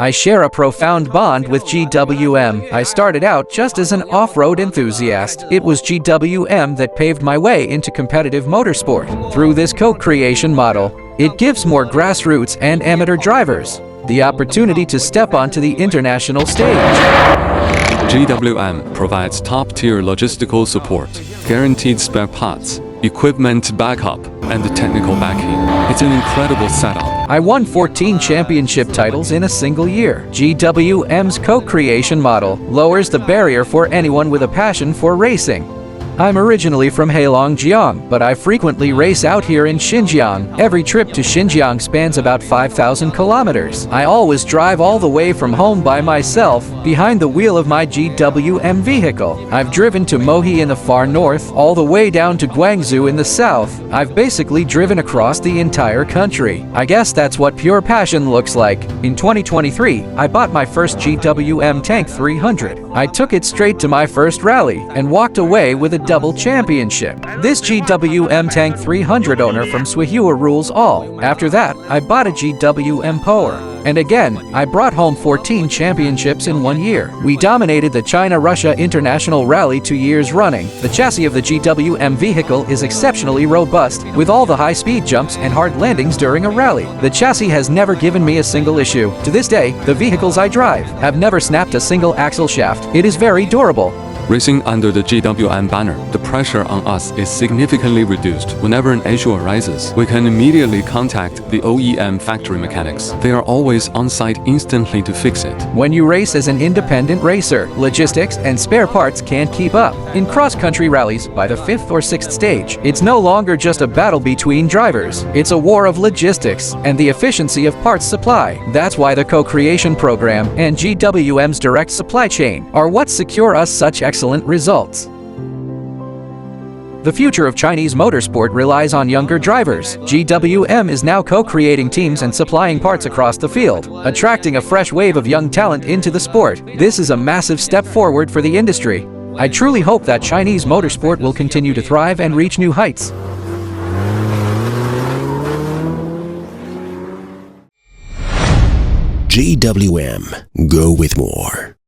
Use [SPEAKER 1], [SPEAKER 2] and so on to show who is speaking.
[SPEAKER 1] I share a profound bond with GWM. I started out just as an off-road enthusiast. It was GWM that paved my way into competitive motorsport. Through this co-creation model, it gives more grassroots and amateur drivers the opportunity to step onto the international stage.
[SPEAKER 2] GWM provides top-tier logistical support, guaranteed spare parts, equipment backup, and technical backing. It's an incredible setup.
[SPEAKER 1] I won 14 championship titles in a single year. GWM's co-creation model lowers the barrier for anyone with a passion for racing. I'm originally from Heilongjiang, but I frequently race out here in Xinjiang. Every trip to Xinjiang spans about 5,000 kilometers. I always drive all the way from home by myself, behind the wheel of my GWM vehicle. I've driven to Mohe in the far north, all the way down to Guangzhou in the south. I've basically driven across the entire country. I guess that's what pure passion looks like. In 2023, I bought my first GWM Tank 300. I took it straight to my first rally and walked away with a double championship. This GWM Tank 300 owner from Suihua rules all. After that, I bought a GWM POER. And again, I brought home 14 championships in 1 year. We dominated the China-Russia International Rally 2 years running. The chassis of the GWM vehicle is exceptionally robust, with all the high-speed jumps and hard landings during a rally. The chassis has never given me a single issue. To this day, the vehicles I drive have never snapped a single axle shaft. It is very durable.
[SPEAKER 2] Racing under the GWM banner, the pressure on us is significantly reduced. Whenever an issue arises, we can immediately contact the OEM factory mechanics. They are always on site instantly to fix it.
[SPEAKER 1] When you race as an independent racer, logistics and spare parts can't keep up. In cross-country rallies, by the 5th or 6th stage, it's no longer just a battle between drivers. It's a war of logistics and the efficiency of parts supply. That's why the co-creation program and GWM's direct supply chain are what secure us such excellent results. The future of Chinese motorsport relies on younger drivers. GWM is now co-creating teams and supplying parts across the field, attracting a fresh wave of young talent into the sport. This is a massive step forward for the industry. I truly hope that Chinese motorsport will continue to thrive and reach new heights.
[SPEAKER 3] GWM. Go with more.